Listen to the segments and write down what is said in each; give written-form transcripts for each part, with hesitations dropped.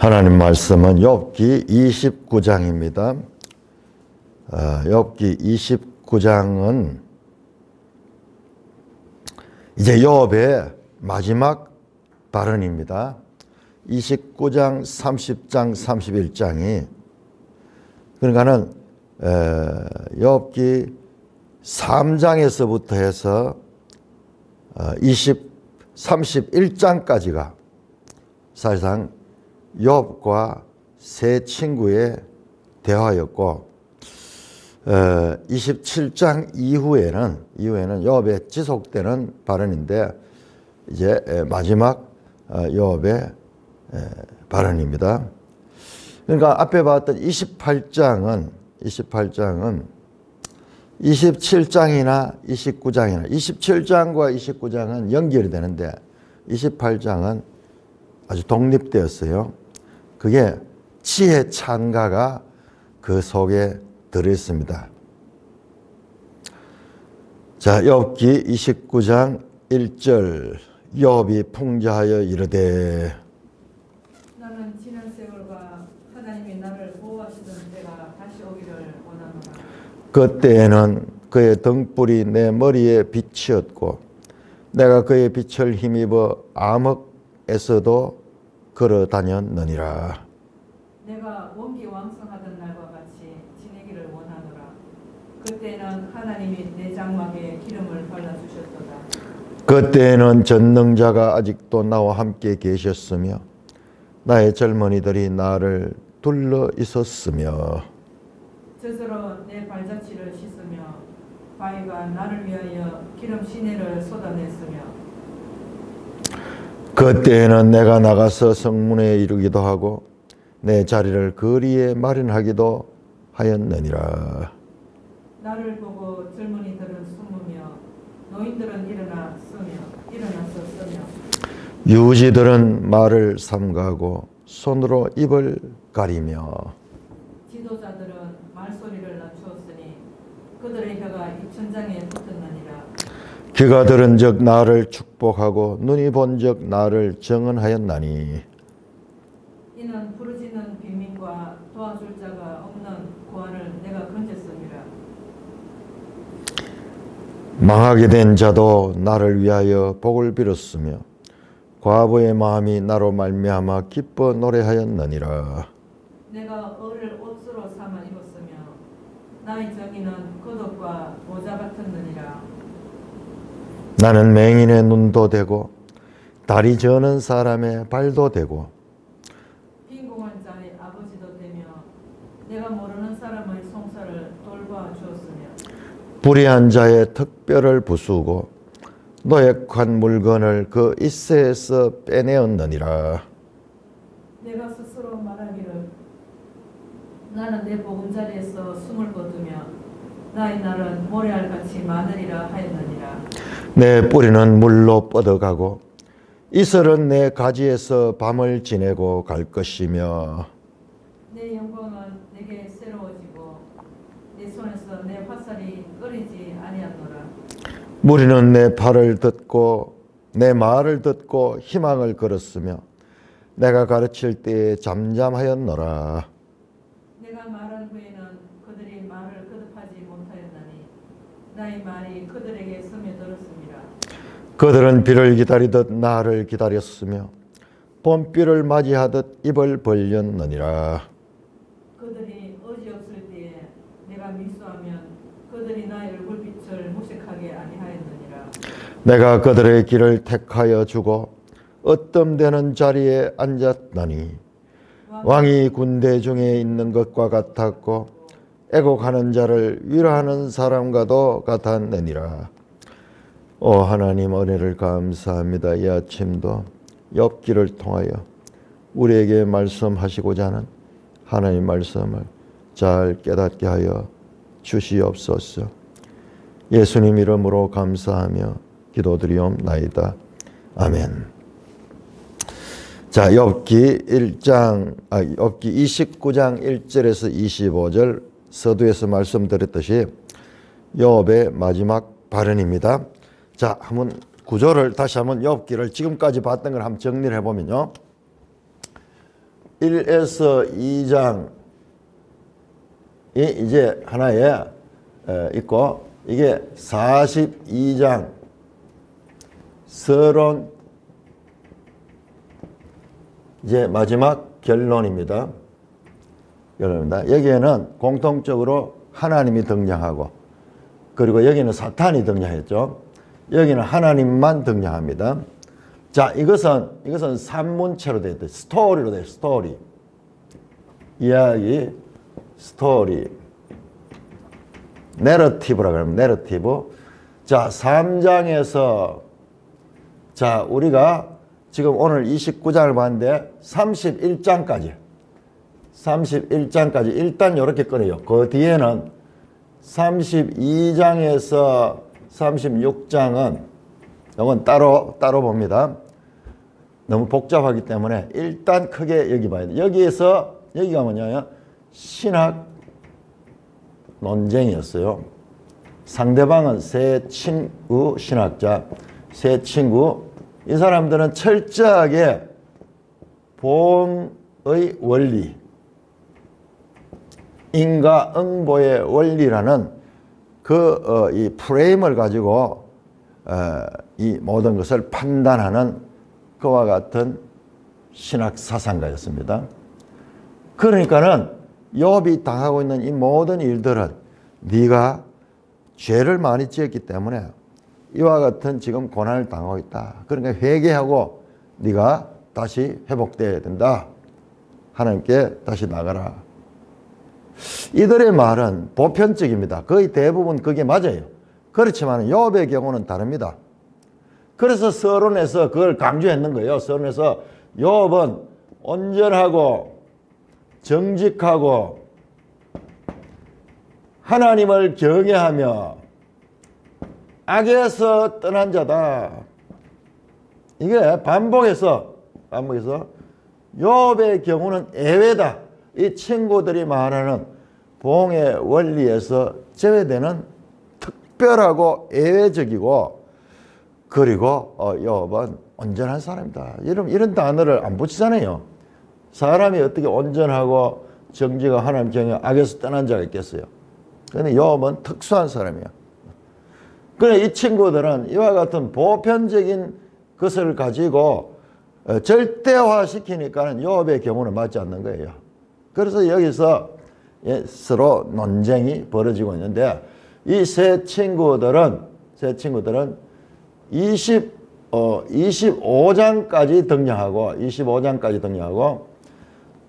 하나님 말씀은 욥기 29장입니다. 욥기 29장은 이제 욥의 마지막 발언입니다. 29장, 30장, 31장이 그러니까는 욥기 3장에서부터 해서 31장까지가 사실상 욥과 세 친구의 대화였고 27장 이후에는 욥의 지속되는 발언인데 이제 마지막 욥의 발언입니다. 그러니까 앞에 봤던 28장은 27장이나 29장이나 27장과 29장은 연결이 되는데 28장은 아주 독립되었어요. 그게 지혜 찬가가 그 속에 들어있습니다. 자, 욥기 29장 1절 욥이 풍자하여 이르되 나는 지난 세월과 하나님이 나를 보호하시던 때가 다시 오기를 원하노라. 그때에는 그의 등불이 내 머리에 빛이었고 내가 그의 빛을 힘입어 암흑에서도 걸어 다녔느니라. 내가 원기 왕성하던 날과 같이 지내기를 원하노라. 그때는 하나님이 내 장막에 기름을 발라주셨도다. 그때는 전능자가 아직도 나와 함께 계셨으며 나의 젊은이들이 나를 둘러 있었으며 스스로 내 발자취를 씻으며 바위가 나를 위하여 기름 시내를 쏟아냈으며 그때에는 내가 나가서 성문에 이르기도 하고 내 자리를 거리에 마련하기도 하였느니라. 나를 보고 젊은이들은 숨으며 노인들은 일어나서 쓰며 유지들은 말을 삼가고 손으로 입을 가리며 지도자들은 말소리를 낮추었으니 그들의 혀가 입천장에 붙었느니라. 귀가 들은 적 나를 축복하고 눈이 본 적 나를 정언하였나니 이는 부르짖는 빈민과 도와줄 자가 없는 고아를 내가 건졌음이라. 망하게 된 자도 나를 위하여 복을 빌었으며 과부의 마음이 나로 말미암아 기뻐 노래하였느니라. 내가 을을 옷으로 삼아 입었으며 나의 정의는 겉옷과 모자 같았느니라. 나는 맹인의 눈도 되고 다리 저는 사람의 발도 되고 빈궁한 자의 아버지도 되며 내가 모르는 사람의 송사를 돌봐 주었으며 불의한 자의 턱뼈를 부수고 노획한 물건을 그 이새에서 빼내었느니라. 내가 스스로 말하기를 나는 내 보금자리에서 숨을 거두며 나의 날은 모래알같이 많으리라 하였느니라. 내 뿌리는 물로 뻗어가고 이슬은 내 가지에서 밤을 지내고 갈 것이며 내 영광은 내게 새로워지고 내 손에서 내 화살이 꺼리지 아니하노라. 무리는 내 팔을 듣고 내 말을 듣고 희망을 걸었으며 내가 가르칠 때에 잠잠하였노라. 내가 말한 후에는 그들이 말을 거듭하지 못하였나니 나의 말이 그들에게 스며들었습니다. 그들은 비를 기다리듯 나를 기다렸으며 봄비를 맞이하듯 입을 벌렸느니라. 그들이 어지없을 때에 내가 미수하면 그들이 나의 얼굴빛을 무색하게 아니하였느니라. 내가 그들의 길을 택하여 주고 어뜸되는 자리에 앉았나니 왕이 군대 중에 있는 것과 같았고 애곡하는 자를 위로하는 사람과도 같았느니라. 오 하나님, 은혜를 감사합니다. 이 아침도 욥기를 통하여 우리에게 말씀하시고자 하는 하나님 말씀을 잘 깨닫게 하여 주시옵소서. 예수님 이름으로 감사하며 기도드리옵나이다. 아멘. 자, 욥기 29장 1절에서 25절 서두에서 말씀드렸듯이 욥의 마지막 발언입니다. 자, 한번 구조를 다시 한번 욥기를 지금까지 봤던 걸 한번 정리를 해보면요. 1에서 2장이 이제 하나에 있고, 이게 42장 서론, 이제 마지막 결론입니다. 여기에는 공통적으로 하나님이 등장하고, 그리고 여기는 사탄이 등장했죠. 여기는 하나님만 등장합니다. 자, 이것은 산문체로 되어 있다. 스토리로 되어 있다. 스토리. 이야기, 스토리. 내러티브라고 하면 내러티브. 자, 3장에서, 자, 우리가 지금 오늘 29장을 봤는데 31장까지 일단 이렇게 꺼내요. 그 뒤에는 32장에서 36장은 이건 따로 봅니다. 너무 복잡하기 때문에 일단 크게 여기 봐야 돼. 여기가 뭐냐면 신학 논쟁이었어요. 상대방은 세 친구 신학자, 세 친구. 이 사람들은 철저하게 보응의 원리, 인과응보의 원리라는 이 프레임을 가지고 이 모든 것을 판단하는 그와 같은 신학 사상가였습니다. 그러니까는 욥이 당하고 있는 이 모든 일들은 네가 죄를 많이 지었기 때문에 이와 같은 지금 고난을 당하고 있다. 그러니까 회개하고 네가 다시 회복되어야 된다. 하나님께 다시 나가라. 이들의 말은 보편적입니다. 거의 대부분 그게 맞아요. 그렇지만 욥의 경우는 다릅니다. 그래서 서론에서 그걸 강조했는 거예요. 서론에서 욥은 온전하고 정직하고 하나님을 경외하며 악에서 떠난 자다. 이게 반복해서 욥의 경우는 예외다. 이 친구들이 말하는 보응의 원리에서 제외되는 특별하고 예외적이고, 그리고 욥은 온전한 사람이다. 이런 단어를 안 붙이잖아요. 사람이 어떻게 온전하고 정직하고 하나님 경외 악에서 떠난 자가 있겠어요. 그런데 욥은 특수한 사람이야. 그래, 이 친구들은 이와 같은 보편적인 것을 가지고 절대화시키니까 욥의 경우는 맞지 않는 거예요. 그래서 여기서 서로 논쟁이 벌어지고 있는데, 이 세 친구들은 25장까지 등장하고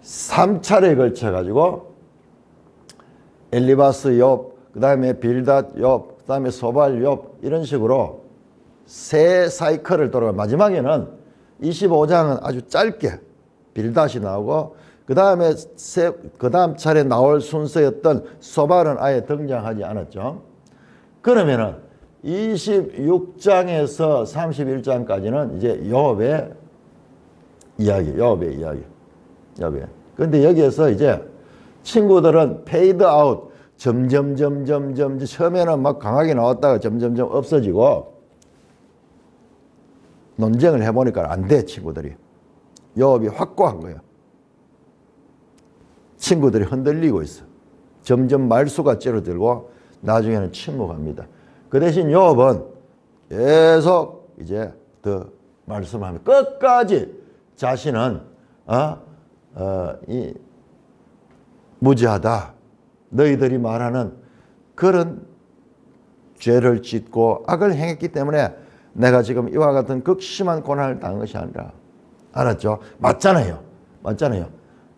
3차례에 걸쳐 가지고 엘리바스 욥, 그 다음에 빌닷 욥, 그 다음에 소발 욥, 이런 식으로 세 사이클을 돌아가. 마지막에는 25장은 아주 짧게 빌닷이 나오고, 그 다음에 그 다음 차례 나올 순서였던 소발은 아예 등장하지 않았죠. 그러면은 26장에서 31장까지는 이제 욥의 이야기. 그런데 여기에서 이제 친구들은 페이드 아웃, 점점 처음에는 막 강하게 나왔다가 점점 없어지고, 논쟁을 해보니까 안 돼. 친구들이 욥이 확고한 거예요. 친구들이 흔들리고 있어. 점점 말수가 줄어들고 나중에는 침묵합니다. 그 대신 욥은 계속 이제 더 말씀하면 끝까지 자신은 이 무지하다. 너희들이 말하는 그런 죄를 짓고 악을 행했기 때문에 내가 지금 이와 같은 극심한 고난을 당한 것이 아니라. 알았죠? 맞잖아요.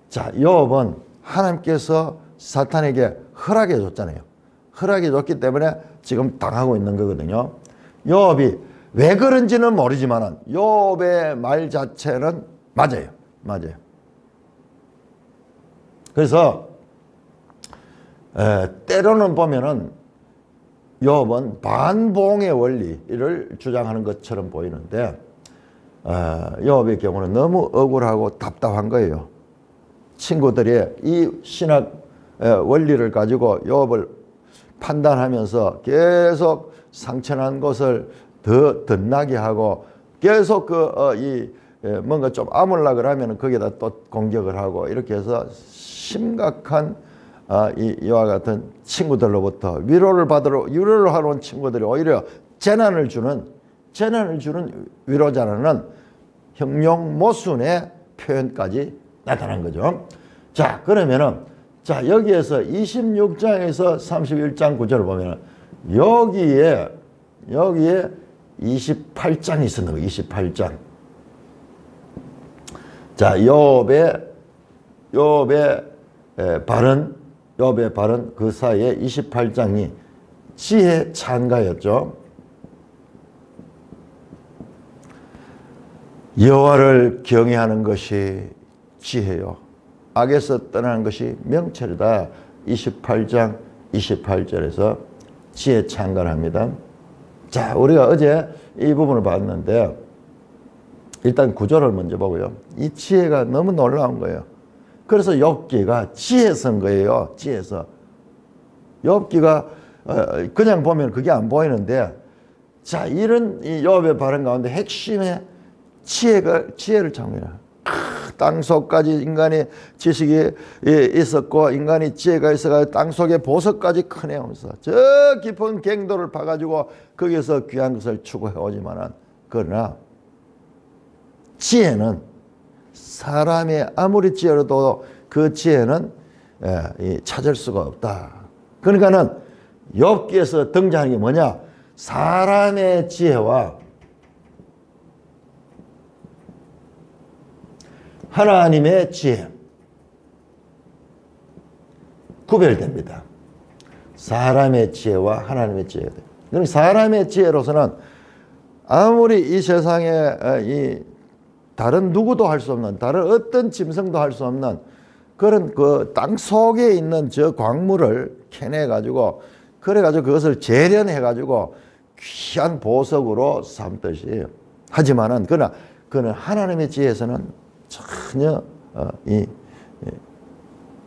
자, 욥은 하나님께서 사탄에게 허락해 줬잖아요. 허락해 줬기 때문에 지금 당하고 있는 거거든요. 욥이 왜 그런지는 모르지만 욥의 말 자체는 맞아요. 그래서 때로는 보면은 욥은 반봉의 원리를 주장하는 것처럼 보이는데, 욥의 경우는 너무 억울하고 답답한 거예요. 친구들이 이 신학 원리를 가지고 욥을 판단하면서 계속 상처난 것을 더 덧나게 하고, 계속 이 뭔가 좀 아물라 그러면 거기다 또 공격을 하고 이렇게 해서 심각한 이와 같은 친구들로부터 위로를 하러 온 친구들이 오히려 재난을 주는 위로자라는 형용모순의 표현까지 나타난 거죠. 자, 그러면은 자, 여기에서 26장에서 31장 구절을 보면은 여기에 28장이 있었는 거예요. 28장. 자, 욥의 발언 그 사이에 28장이 지혜 찬가였죠. 여호와를 경외하는 것이 지혜요. 악에서 떠나는 것이 명철이다. 28장 28절에서 지혜 찬가를 합니다. 자, 우리가 어제 이 부분을 봤는데 일단 구절을 먼저 보고요. 이 지혜가 너무 놀라운 거예요. 그래서 욥기가 지혜서인 거예요. 지혜서. 욥기가 그냥 보면 그게 안 보이는데 자, 이런 이 욥의 발언 가운데 핵심의 지혜를 창조해요. 땅속까지 인간의 지식이 있었고 인간이 지혜가 있어가지고 땅속의 보석까지 커내오면서 저 깊은 갱도를 파가지고 거기서 귀한 것을 추구해 오지만은 그러나 지혜는 사람의 아무리 지혜로도 그 지혜는 찾을 수가 없다. 그러니까는 욥기에서 등장하는 게 뭐냐? 사람의 지혜와 하나님의 지혜 구별됩니다. 사람의 지혜와 하나님의 지혜가 돼요. 그럼 사람의 지혜로서는 아무리 이 세상에 이 다른 누구도 할 수 없는 다른 어떤 짐승도 할 수 없는 그런 그 땅 속에 있는 저 광물을 캐내 가지고 그래 가지고 그것을 재련해 가지고 귀한 보석으로 삼듯이 하지만은 그는 하나님의 지혜에서는 전혀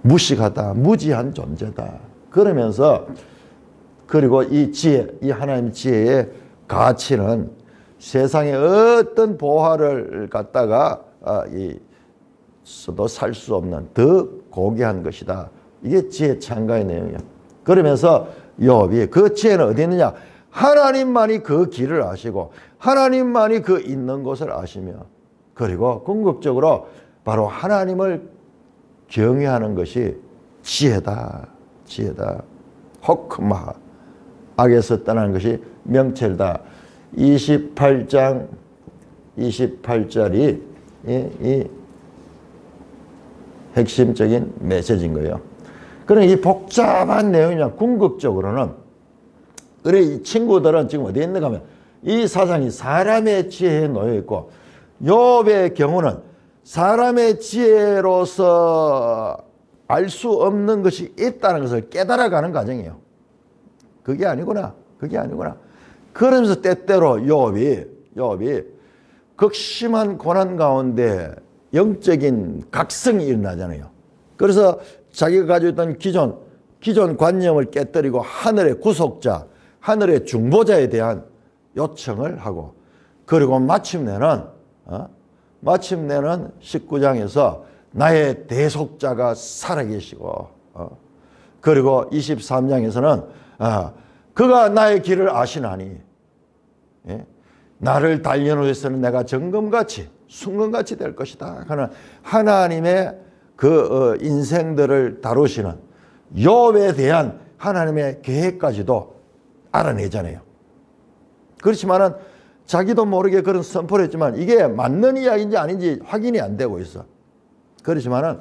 무식하다, 무지한 존재다. 그러면서 그리고 이 지혜, 이 하나님의 지혜의 가치는 세상의 어떤 보화를 갖다가 써도 살 수 없는 더 고귀한 것이다. 이게 지혜 찬가의 내용이에요. 그러면서 욥이 그 지혜는 어디 있느냐? 하나님만이 그 길을 아시고 하나님만이 그 있는 곳을 아시며 그리고 궁극적으로 바로 하나님을 경외하는 것이 지혜다. 지혜다. 호크마. 악에서 떠나는 것이 명철이다. 28장 28절이 이 핵심적인 메시지인 거예요. 그러니까 이 복잡한 내용이냐 궁극적으로는 그래 이 친구들은 지금 어디에 있는가 하면 이 사상이 사람의 지혜에 놓여 있고 욥의 경우는 사람의 지혜로서 알 수 없는 것이 있다는 것을 깨달아가는 과정이에요. 그게 아니구나. 그러면서 때때로 욥이 극심한 고난 가운데 영적인 각성이 일어나잖아요. 그래서 자기가 가지고 있던 기존 관념을 깨뜨리고 하늘의 구속자, 하늘의 중보자에 대한 요청을 하고 그리고 마침내는 19장에서 나의 대속자가 살아계시고 그리고 23장에서는 그가 나의 길을 아시나니 나를 단련하여서는 내가 정금같이 순금같이 될 것이다 하는 하나님의 그 인생들을 다루시는 욥에 대한 하나님의 계획까지도 알아내잖아요. 그렇지만은 자기도 모르게 그런 선포를 했지만 이게 맞는 이야기인지 아닌지 확인이 안 되고 있어. 그렇지만은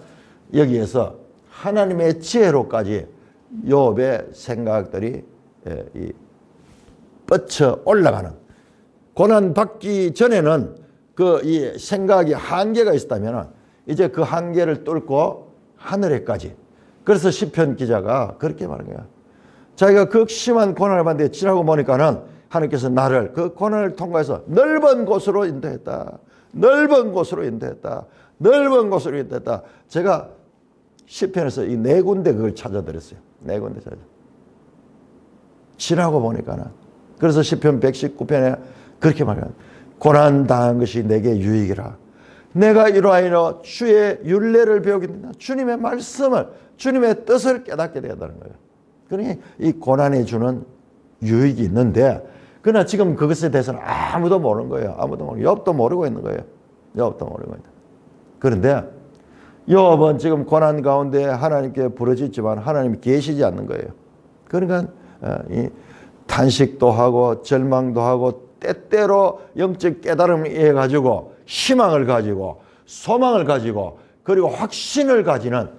여기에서 하나님의 지혜로까지 욥의 생각들이 뻗쳐 올라가는 고난 받기 전에는 그 이 생각이 한계가 있었다면 이제 그 한계를 뚫고 하늘에까지. 그래서 시편 기자가 그렇게 말한 거야. 자기가 극심한 고난을 받는데 지나고 보니까는 하나님께서 나를 그 고난을 통과해서 넓은 곳으로 인도했다. 제가 시편에서 이 네 군데 그걸 찾아드렸어요. 네 군데 찾아. 지나고 보니까는. 그래서 시편 119편에 그렇게 말해요. 고난 당한 것이 내게 유익이라. 내가 이러하여 주의 율례를 배우게 된다. 주님의 말씀을, 주님의 뜻을 깨닫게 되었다는 거예요. 그러니 이 고난이 주는 유익이 있는데, 그러나 지금 그것에 대해서는 아무도 모르는 거예요. 아무도 모르고, 욥도 모르고 있는 거예요. 욥도 모르고 있는. 그런데 욥은 지금 고난 가운데 하나님께 부르짖지만 하나님이 계시지 않는 거예요. 그러니까 이 탄식도 하고 절망도 하고 때때로 영적 깨달음을 이해 가지고 희망을 가지고 소망을 가지고 그리고 확신을 가지는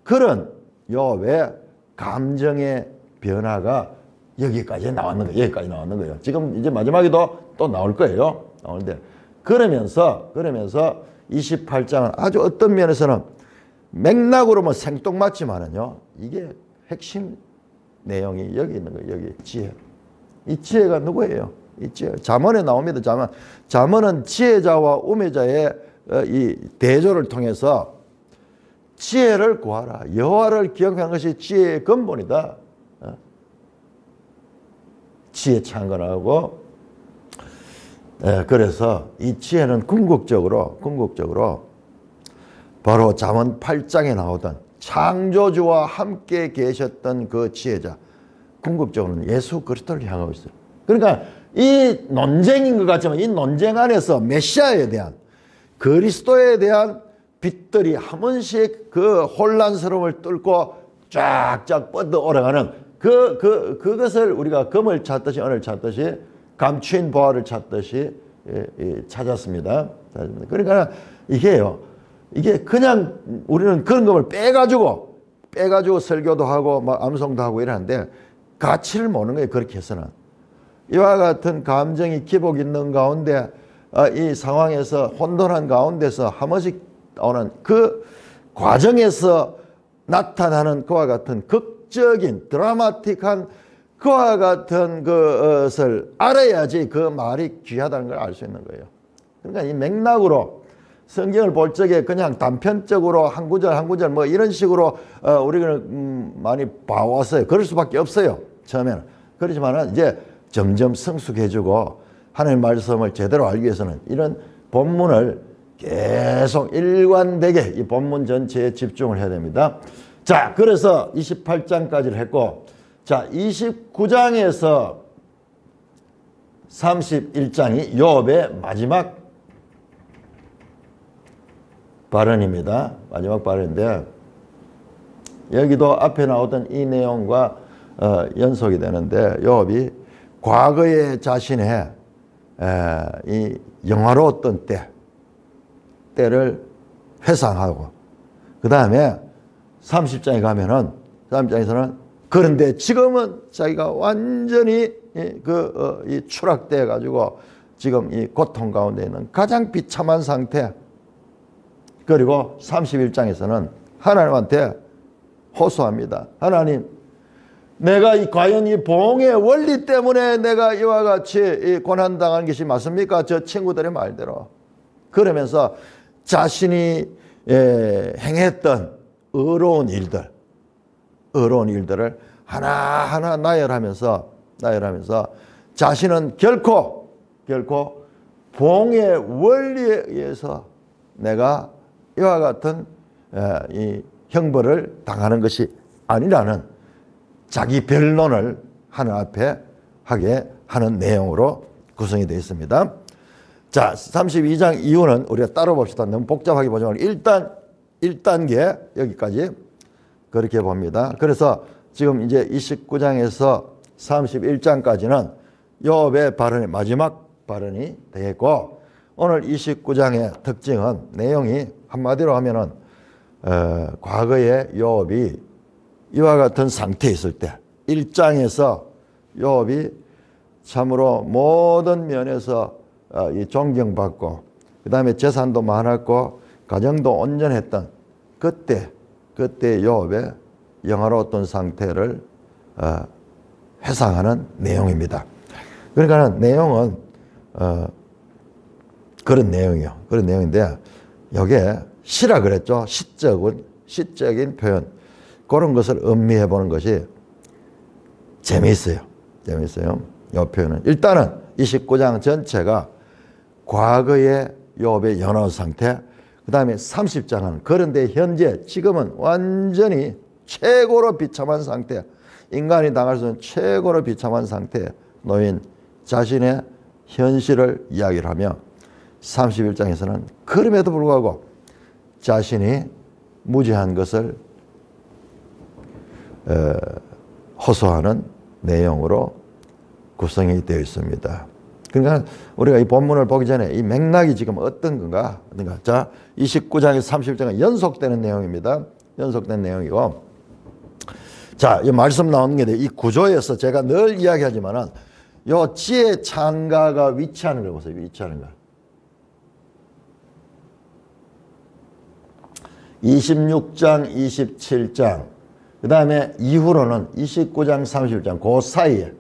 그런 욥의 감정의 변화가 여기까지 나왔는 거예요. 여기까지 나왔는 거예요. 지금 이제 마지막에도 또 나올 거예요. 나오는데 그러면서 28장은 아주 어떤 면에서는 맥락으로는 생뚱맞지만은요, 이게 핵심 내용이 여기 있는 거예요. 여기 지혜. 이 지혜가 누구예요? 이 지혜. 잠언에 나옵니다. 잠언은 지혜자와 우매자의 이 대조를 통해서 지혜를 구하라. 여호와를 기억하는 것이 지혜의 근본이다. 지혜 창건하고, 그래서 이 지혜는 궁극적으로 바로 잠언 8장에 나오던 창조주와 함께 계셨던 그 지혜자, 궁극적으로는 예수 그리스도를 향하고 있어요. 그러니까 이 논쟁인 것 같지만 이 논쟁 안에서 메시아에 대한, 그리스도에 대한 빛들이 한 번씩 그 혼란스러움을 뚫고 쫙쫙 뻗어 올라가는 그것을 우리가 금을 찾듯이 은을 찾듯이 감추인 보화를 찾듯이 찾았습니다. 그러니까 이게요, 이게 그냥 우리는 그런 것을 빼가지고 설교도 하고 막 암송도 하고 이러는데 가치를 모르는 거예요. 그렇게 해서는. 이와 같은 감정이 기복 있는 가운데 이 상황에서 혼돈한 가운데서 한 번씩 오는 그 과정에서 나타나는 그와 같은 극적인 드라마틱한 그와 같은 것을 알아야지 그 말이 귀하다는 걸 알 수 있는 거예요. 그러니까 이 맥락으로 성경을 볼 적에 그냥 단편적으로 한 구절 한 구절 뭐 이런 식으로 우리는 많이 봐왔어요. 그럴 수밖에 없어요. 처음에는. 그렇지만은 이제 점점 성숙해지고 하나님의 말씀을 제대로 알기 위해서는 이런 본문을 계속 일관되게 이 본문 전체에 집중을 해야 됩니다. 자, 그래서 28장까지를 했고, 자, 29장에서 31장이 욥의 마지막 발언입니다. 마지막 발언인데 여기도 앞에 나오던 이 내용과 연속이 되는데 욥이 과거의 자신의 이 영화로웠던 때를 회상하고 그 다음에 30장에 가면은 30장에서는 그런데 지금은 자기가 완전히 이 추락돼 가지고 지금 이 고통 가운데 있는 가장 비참한 상태. 그리고 31장에서는 하나님한테 호소합니다. 하나님, 내가 과연 이 봉의 원리 때문에 내가 이와 같이 고난당한 것이 맞습니까? 저 친구들의 말대로. 그러면서 자신이 행했던 의로운 일들을 하나하나 나열하면서 자신은 결코 봉의 원리에 의해서 내가 이와 같은 이 형벌을 당하는 것이 아니라는 자기 변론을 하나님 앞에 하게 하는 내용으로 구성이 되어 있습니다. 자, 32장 이후는 우리가 따로 봅시다. 너무 복잡하게 보지 말고 일단 1단계 여기까지 그렇게 봅니다. 그래서 지금 이제 29장에서 31장까지는 욥의 발언의 마지막 발언이 되겠고, 오늘 29장의 특징은 내용이 한마디로 하면은 과거에 욥이 이와 같은 상태에 있을 때 1장에서 욥이 참으로 모든 면에서 존경받고 그 다음에 재산도 많았고 가정도 온전했던 그때 욥의 영화로웠던 상태를 회상하는 내용입니다. 그러니까 내용은 그런 내용이에요. 그런 내용인데 여기에 시라 그랬죠. 시적인 표현. 그런 것을 음미해 보는 것이 재미있어요. 이 표현은. 일단은 29장 전체가 과거의 욥의 연화 상태, 그 다음에 30장은 그런데 현재 지금은 완전히 최고로 비참한 상태, 인간이 당할 수 있는 최고로 비참한 상태에 놓인 자신의 현실을 이야기를 하며 31장에서는 그럼에도 불구하고 자신이 무죄한 것을 호소하는 내용으로 구성이 되어 있습니다. 그러니까 우리가 이 본문을 보기 전에 이 맥락이 지금 어떤 건가? 자, 29장에서 30장은 연속되는 내용입니다. 연속된 내용이고, 자, 이 말씀 나오는 게 이 구조에서 제가 늘 이야기하지만은 요 지혜 창가가 위치하는 걸 보세요. 위치하는 거. 26장, 27장, 그 다음에 이후로는 29장, 30장, 그 사이에,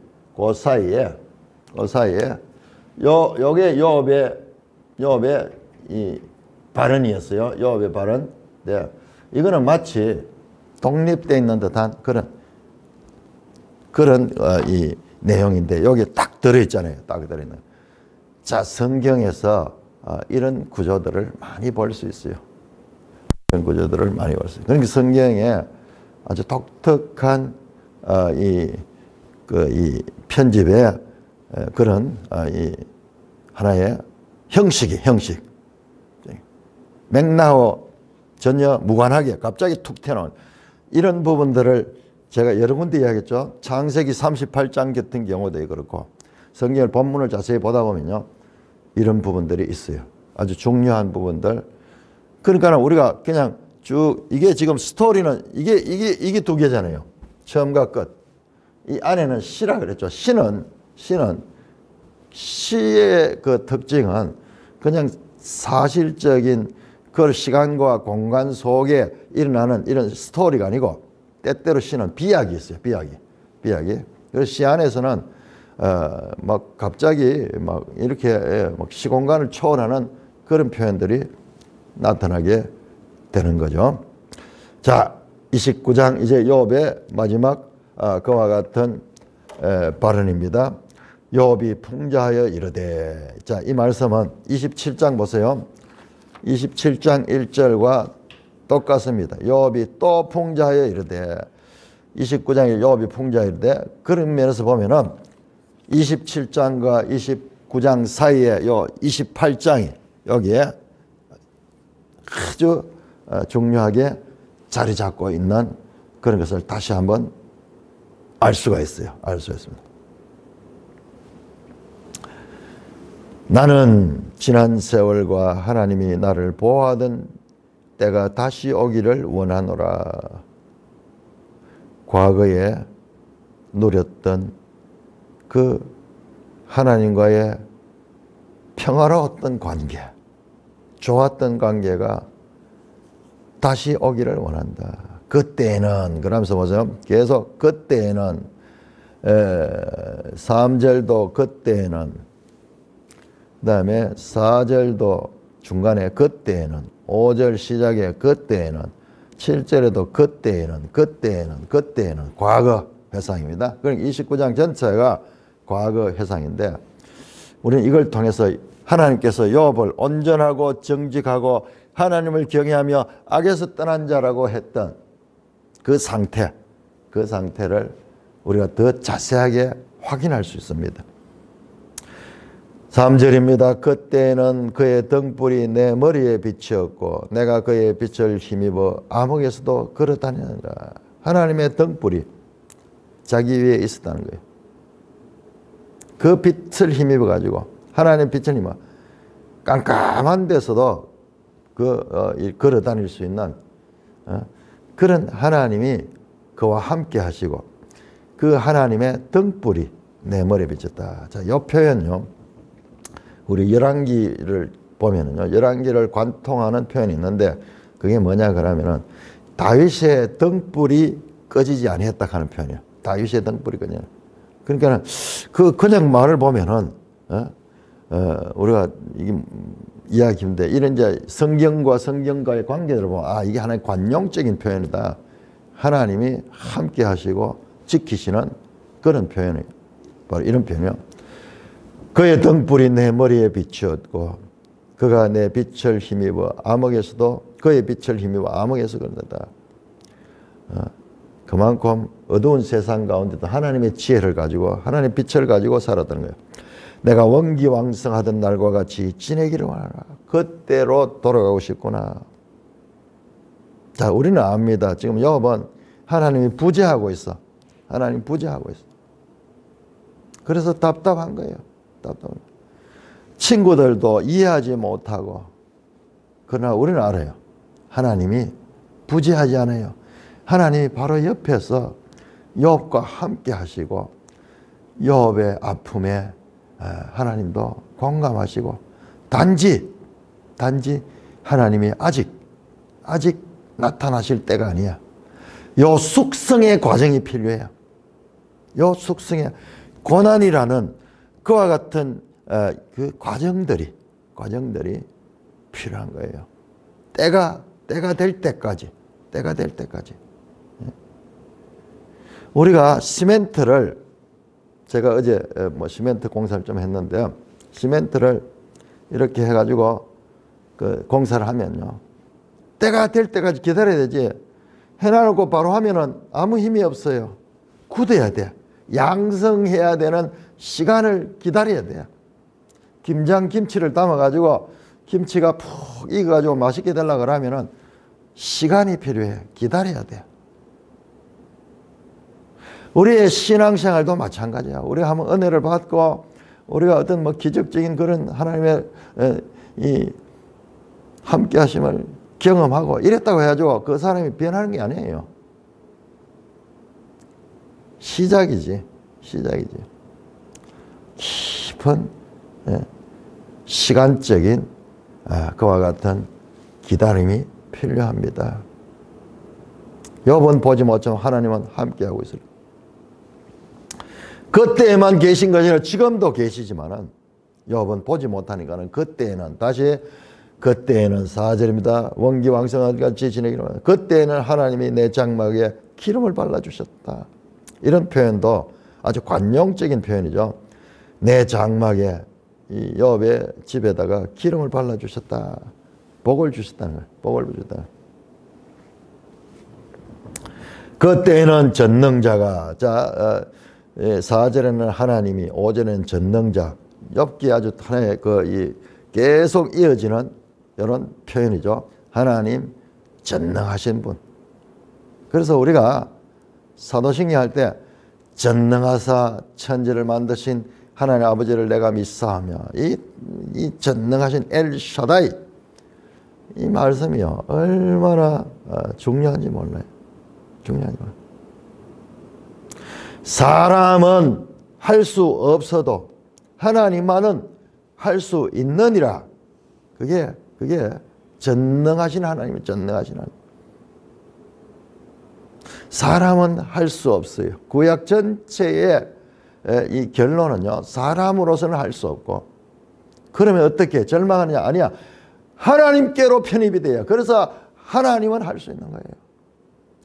요게 요업의 이 발언이었어요. 요업의 발언. 네. 이거는 마치 독립되어 있는 듯한 그런 이 내용인데, 여기 딱 들어있잖아요. 딱 들어있는. 자, 성경에서 이런 구조들을 많이 볼 수 있어요. 이런 구조들을 많이 볼 수 있어요. 그러니까 성경에 아주 독특한 이 편집의 그런 이 하나의 형식 맥락하고 전혀 무관하게 갑자기 툭 튀어나온 이런 부분들을 제가 여러 군데 이야기했죠. 창세기 38장 같은 경우도 그렇고 성경을 본문을 자세히 보다 보면요, 이런 부분들이 있어요. 아주 중요한 부분들. 그러니까 우리가 그냥 쭉 이게 지금 스토리는 이게 두 개잖아요. 처음과 끝. 이 안에는 시라 그랬죠. 시의 그 특징은 그냥 사실적인 그 시간과 공간 속에 일어나는 이런 스토리가 아니고, 때때로 시는 비약이 있어요. 비약이. 그래서 시 안에서는 막 갑자기 막 이렇게 막 시공간을 초월하는 그런 표현들이 나타나게 되는 거죠. 자, 29장 이제 욥의 마지막 그와 같은 발언입니다. 욥이 풍자하여 이르되, 자, 이 말씀은 27장 보세요. 27장 1절과 똑같습니다. 욥이 또 풍자하여 이르되, 29장에 욥이 풍자하여 이르되, 그런 면에서 보면은 27장과 29장 사이에 요 28장이 여기에 아주 중요하게 자리 잡고 있는 그런 것을 다시 한번 알 수가 있어요. 알 수 있습니다. 나는 지난 세월과 하나님이 나를 보호하던 때가 다시 오기를 원하노라. 과거에 누렸던 그 하나님과의 평화로웠던 관계, 좋았던 관계가 다시 오기를 원한다. 그때는, 그러면서 보세요. 계속 그때는, 3절도 그때는, 그 다음에 4절도 중간에 그때는, 5절 시작에 그때는, 7절에도 그때는 과거 회상입니다. 그러니까 29장 전체가 과거 회상인데, 우리는 이걸 통해서 하나님께서 욥을 온전하고 정직하고 하나님을 경외하며 악에서 떠난 자라고 했던 그 상태를 우리가 더 자세하게 확인할 수 있습니다. 3절입니다. 그때는 그의 등불이 내 머리에 비치었고 내가 그의 빛을 힘입어 암흑에서도 걸어다니느라. 하나님의 등불이 자기 위에 있었다는 거예요. 그 빛을 힘입어 가지고, 하나님의 빛을 힘입어 깜깜한 데서도 걸어 다닐 수 있는 그런 하나님이 그와 함께 하시고, 그 하나님의 등불이 내 머리에 비쳤다. 자, 이 표현요, 우리 열왕기를 보면은요, 열왕기를 관통하는 표현이 있는데, 그게 뭐냐 그러면은 다윗의 등불이 꺼지지 아니했다 하는 표현이에요. 다윗의 등불이 꺼지지. 그러니까는 그냥 말을 보면은 우리가 이게 이야기인데, 이런 이제 성경과 성경과의 관계를 보면 이게 하나의 관용적인 표현이다. 하나님이 함께 하시고 지키시는 그런 표현이에요. 바로 이런 표현이요. 그의 등불이 내 머리에 비추었고 그가 내 빛을 힘입어 암흑에서도 그의 빛을 힘입어 암흑에서 건너다. 그만큼 어두운 세상 가운데도 하나님의 지혜를 가지고 하나님의 빛을 가지고 살았던 거예요. 내가 원기왕성하던 날과 같이 지내기를 원하라. 그때로 돌아가고 싶구나. 자, 우리는 압니다. 지금 욥은 하나님이 부재하고 있어. 하나님 부재하고 있어. 그래서 답답한 거예요. 답답한 거예요. 친구들도 이해하지 못하고. 그러나 우리는 알아요. 하나님이 부재하지 않아요. 하나님이 바로 옆에서 욥과 함께 하시고 욥의 아픔에 하나님도 공감하시고 단지 하나님이 아직 나타나실 때가 아니야. 요 숙성의 과정이 필요해요. 요 숙성의 고난이라는 그와 같은 그 과정들이 필요한 거예요. 때가 될 때까지. 우리가 시멘트를 제가 어제 시멘트 공사를 좀 했는데요. 시멘트를 이렇게 해가지고 그 공사를 하면요. 때가 될 때까지 기다려야 되지. 해놔놓고 바로 하면은 아무 힘이 없어요. 굳어야 돼. 양성해야 되는 시간을 기다려야 돼요. 김치를 담아가지고 김치가 푹 익어가지고 맛있게 되려고 그러면은 시간이 필요해. 기다려야 돼요. 우리의 신앙생활도 마찬가지야. 우리가 한번 은혜를 받고 우리가 어떤 기적적인 그런 하나님의 이 함께 하심을 경험하고 이랬다고 해가지고 그 사람이 변하는 게 아니에요. 시작이지. 깊은 시간적인 그와 같은 기다림이 필요합니다. 욥은 보지 못하면 하나님은 함께하고 있을 거예요. 그때에만 계신 것이 아니라 지금도 계시지만은 욥은 보지 못하니까는 그때에는 4절입니다. 원기왕성한 같이 지내기를 원한다. 그때에는 하나님이 내 장막에 기름을 발라주셨다. 이런 표현도 아주 관용적인 표현이죠. 내 장막에 이 욥의 집에다가 기름을 발라주셨다. 복을 주셨다는 거예요. 복을 주셨다. 그때에는 전능자가 4절에는 하나님이 5절에는 전능자 욥기 아주 하나의 계속 이어지는 이런 표현이죠. 하나님 전능하신 분. 그래서 우리가 사도신경 할 때 전능하사 천지를 만드신 하나님 아버지를 내가 믿사하며 이 전능하신 엘샤다이 이 말씀이요 얼마나 중요한지 몰라요. 사람은 할 수 없어도 하나님만은 할 수 있느니라. 그게 전능하신 하나님이 전능하신 하나님. 사람은 할 수 없어요. 구약 전체의 이 결론은요. 사람으로서는 할 수 없고 그러면 어떻게 절망하느냐? 아니야. 하나님께로 편입이 돼요. 그래서 하나님은 할 수 있는 거예요.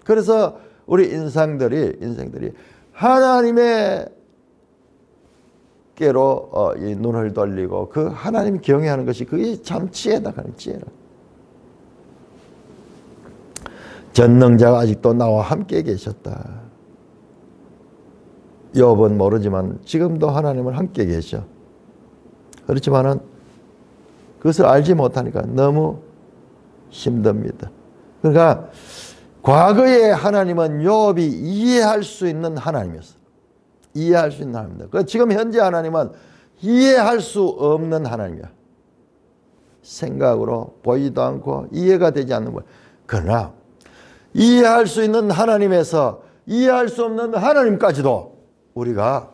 그래서 우리 인생들이 하나님의 께로 이 눈을 돌리고 그 하나님 경외하는 것이 그게 참 지혜다. 지혜라. 전능자가 아직도 나와 함께 계셨다. 욥은 모르지만 지금도 하나님은 함께 계셔. 그렇지만은 그것을 알지 못하니까 너무 힘듭니다. 그러니까 과거의 하나님은 욥이 이해할 수 있는 하나님이었어. 이해할 수 있는 하나님입니다. 지금 현재 하나님은 이해할 수 없는 하나님이야. 생각으로 보이도 않고 이해가 되지 않는 거야. 그러나 이해할 수 있는 하나님에서 이해할 수 없는 하나님까지도 우리가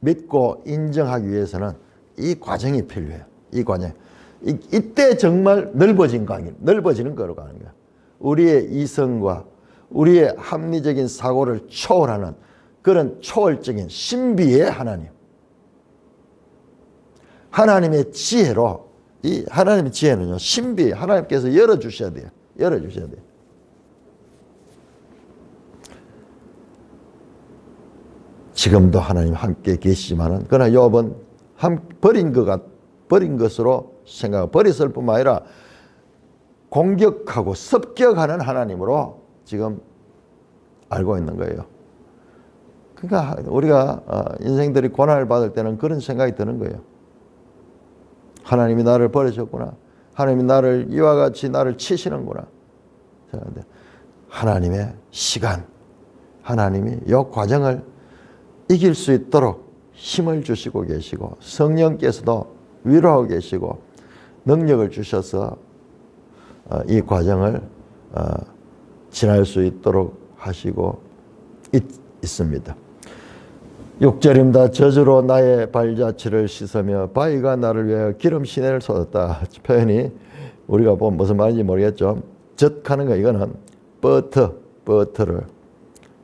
믿고 인정하기 위해서는 이 과정이 필요해요. 이 과정. 이때 정말 넓어지는 거로 가는 거야. 우리의 이성과 우리의 합리적인 사고를 초월하는 그런 초월적인 신비의 하나님. 하나님의 지혜로 이 하나님의 지혜는요. 신비 하나님께서 열어주셔야 돼요. 지금도 하나님 함께 계시지만은 그러나 욥은 버린 것으로 생각, 버렸을 뿐만 아니라 공격하고 습격하는 하나님으로 지금 알고 있는 거예요. 그러니까 우리가 인생들이 고난을 받을 때는 그런 생각이 드는 거예요. 하나님이 나를 버리셨구나. 하나님이 나를 이와 같이 나를 치시는구나. 하나님의 시간, 하나님이 이 과정을 이길 수 있도록 힘을 주시고 계시고 성령께서도 위로하고 계시고 능력을 주셔서 이 과정을 지날 수 있도록 하시고 있습니다. 6절입니다. 저주로 나의 발자취를 씻으며 바위가 나를 위하여 기름 시내를 쏟았다. 표현이 우리가 보면 무슨 말인지 모르겠죠. 젖하는 거 이거는 버터를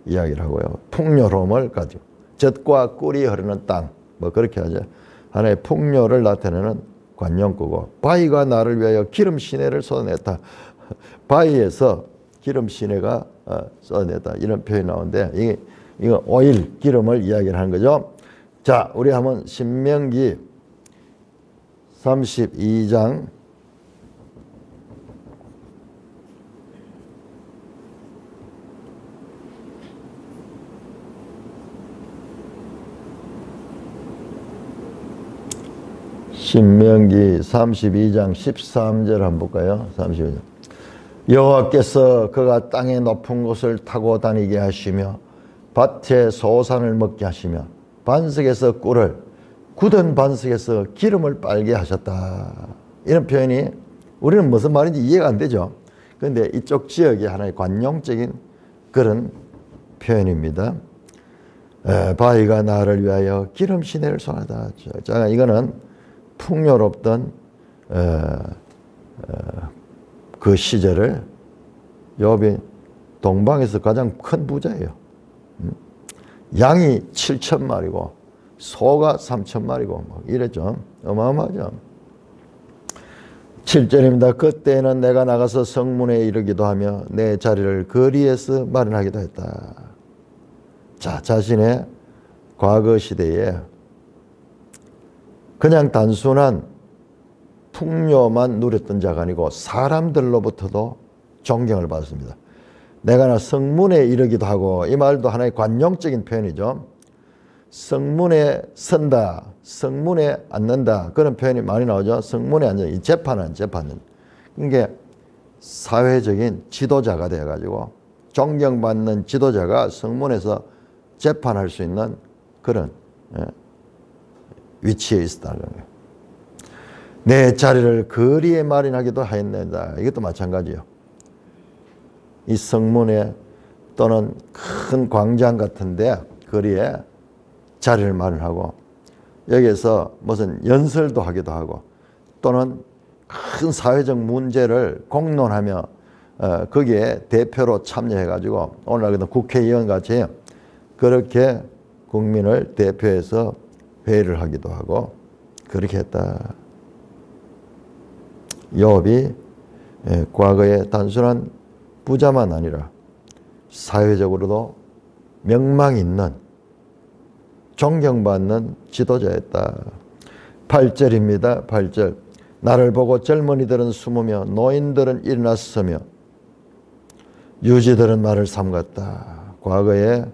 이야기를 하고요. 풍요로움을 가지고 젖과 꿀이 흐르는 땅 뭐 그렇게 하죠. 하나의 풍요를 나타내는 관용구고 바위가 나를 위하여 기름 시내를 쏟아냈다. 바위에서 기름 시내가 쏟아냈다. 이런 표현이 나오는데 이거 오일, 기름을 이야기를 하는 거죠. 자, 우리 한번 신명기 32장 13절 한번 볼까요? 32장. 여호와께서 그가 땅의 높은 곳을 타고 다니게 하시며 밭에 소산을 먹게 하시며 반석에서 꿀을 굳은 반석에서 기름을 빨게 하셨다. 이런 표현이 우리는 무슨 말인지 이해가 안 되죠. 그런데 이쪽 지역이 하나의 관용적인 그런 표현입니다. 바위가 나를 위하여 기름 시내를 쏟았다. 자, 이거는 풍요롭던 그 시절을 욥이 동방에서 가장 큰 부자예요. 양이 7,000마리고 소가 3,000마리고 뭐 이랬죠. 어마어마하죠. 7절입니다. 그때는 내가 나가서 성문에 이르기도 하며 내 자리를 거리에서 마련하기도 했다. 자, 자신의 과거 시대에 그냥 단순한 풍요만 누렸던 자가 아니고 사람들로부터도 존경을 받았습니다. 내가 나 성문에 이르기도 하고, 이 말도 하나의 관용적인 표현이죠. 성문에 선다, 성문에 앉는다, 그런 표현이 많이 나오죠. 성문에 앉아, 이 재판은. 그러니까 사회적인 지도자가 되어가지고 존경받는 지도자가 성문에서 재판할 수 있는 그런 위치에 있었다는 거예요. 내 자리를 거리에 마련하기도 하였다. 이것도 마찬가지예요. 이 성문에 또는 큰 광장 같은데 거리에 자리를 마련하고 여기에서 무슨 연설도 하기도 하고 또는 큰 사회적 문제를 공론하며 거기에 대표로 참여해가지고 오늘날 국회의원 같이 그렇게 국민을 대표해서 회의를 하기도 하고 그렇게 했다. 욥이 과거에 단순한 부자만 아니라 사회적으로도 명망 있는 존경받는 지도자였다. 8절입니다. 8절. 나를 보고 젊은이들은 숨으며 노인들은 일어났으며 유지들은 말을 삼갔다. 과거에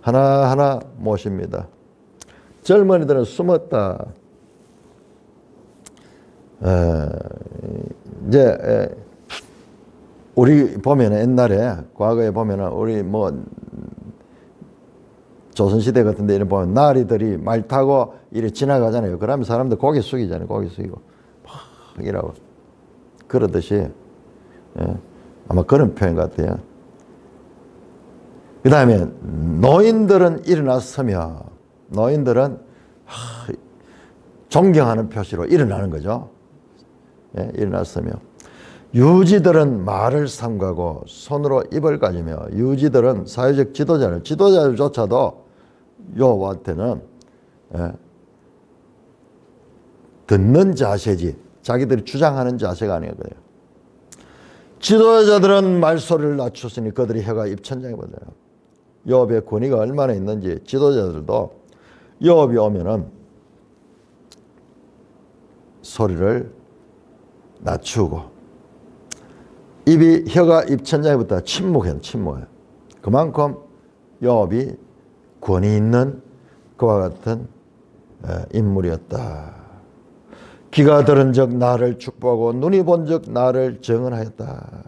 하나하나 모십니다. 젊은이들은 숨었다. 이제 우리 보면 옛날에 과거에 보면은 우리 뭐 조선시대 같은 데 이런 보면 나리들이 말 타고 이래 지나가잖아요. 그러면 사람들 고개 숙이잖아요. 고개 숙이고 막 이라고 그러듯이 아마 그런 표현 같아요. 그 다음에 노인들은 일어났으며 노인들은 존경하는 표시로 일어나는 거죠. 일어났으며 유지들은 말을 삼가고 손으로 입을 가지며 유지들은 사회적 지도자들조차도 욥한테는 듣는 자세지 자기들이 주장하는 자세가 아니거든요. 지도자들은 말소리를 낮췄으니 그들이 혀가 입천장에 받아요. 욥의 권위가 얼마나 있는지 지도자들도 욥이 오면은 소리를 낮추고 혀가 입천장에부터 침묵해. 그만큼 욥이 권위 있는 그와 같은 인물이었다. 귀가 들은 적 나를 축복하고 눈이 본 적 나를 정언하였다.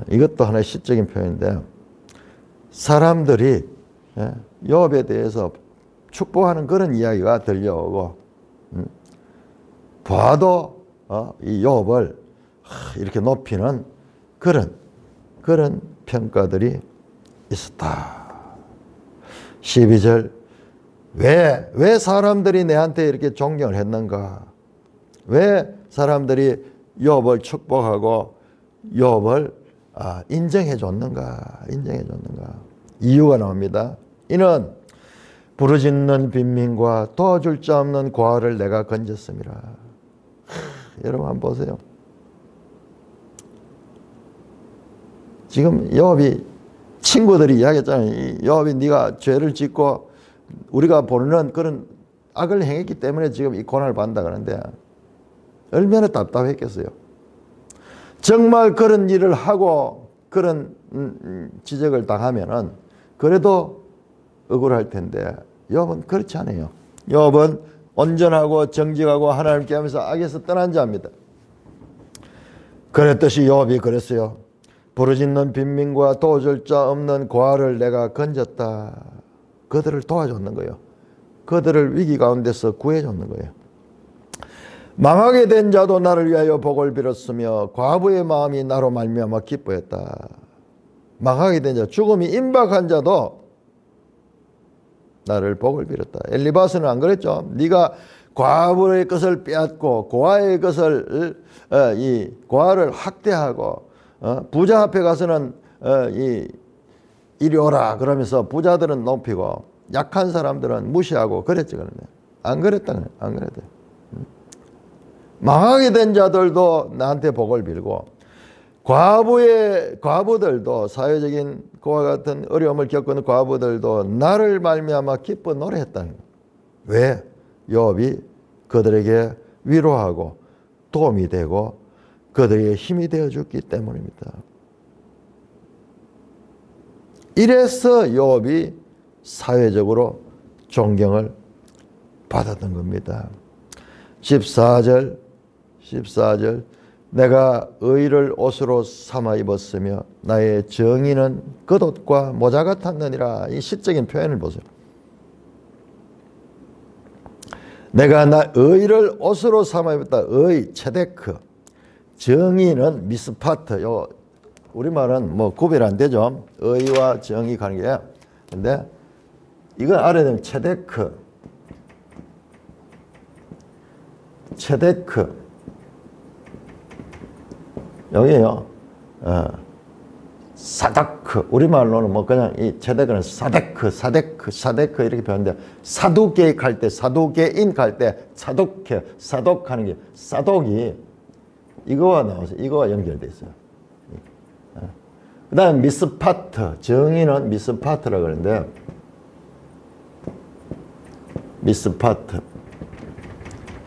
이것도 하나의 시적인 표현인데 사람들이 욥에 대해서 축복하는 그런 이야기가 들려오고 봐도 이 욥을 이렇게 높이는 그런 평가들이 있었다. 12절 왜 사람들이 내한테 이렇게 존경을 했는가? 왜 사람들이 욥을 축복하고 욥을 인정해 줬는가? 이유가 나옵니다. 이는 부르짖는 빈민과 도와줄 자 없는 고아를 내가 건졌습니다. 여러분 한번 보세요. 지금 욥이 친구들이 이야기했잖아요. 욥이 네가 죄를 짓고 우리가 보는 그런 악을 행했기 때문에 지금 이 고난을 받는다 그러는데 얼마나 답답했겠어요. 정말 그런 일을 하고 그런 지적을 당하면은 그래도 억울할 텐데 욥은 그렇지 않아요. 욥은 온전하고 정직하고 하나님께 하면서 악에서 떠난 자입니다. 그랬듯이 욥이 그랬어요. 부르짖는 빈민과 도와줄 자 없는 고아를 내가 건졌다. 그들을 도와줬는 거예요. 그들을 위기 가운데서 구해줬는 거예요. 망하게 된 자도 나를 위하여 복을 빌었으며 과부의 마음이 나로 말미암아 기뻐했다. 망하게 된 자, 죽음이 임박한 자도 나를 복을 빌었다. 엘리바스는 안 그랬죠? 네가 과부의 것을 빼앗고 고아의 것을 이 고아를 학대하고 부자 앞에 가서는 이리 오라 그러면서 부자들은 높이고 약한 사람들은 무시하고 그랬지. 그런데 안 그랬다. 안 그랬대. 망하게 된 자들도 나한테 복을 빌고 과부들도 사회적인 그와 같은 어려움을 겪는 과부들도 나를 말미암아 기뻐 노래했다는 거예요. 왜? 욥이 그들에게 위로하고 도움이 되고 그들에게 힘이 되어줬기 때문입니다. 이래서 욥이 사회적으로 존경을 받았던 겁니다. 14절 내가 의를 옷으로 삼아 입었으며 나의 정의는 겉옷과 모자 같았느니라. 이 시적인 표현을 보세요. 내가 의를 옷으로 삼아 입었다. 의, 체데크. 정의는 미스파트. 우리말은 뭐 구별 안 되죠. 의와 정의 관계야. 근데 이건 알아야 되면 체데크. 여기에요. 사다크. 우리말로는 뭐 그냥 이 체데크는 사데크 이렇게 표현하는데 사두개인 갈 때 사독하는 게 사독이 이거와 나와서 이거와 연결돼 있어요. 그 다음에 미스파트. 정의는 미스파트라고 그러는데 미스파트.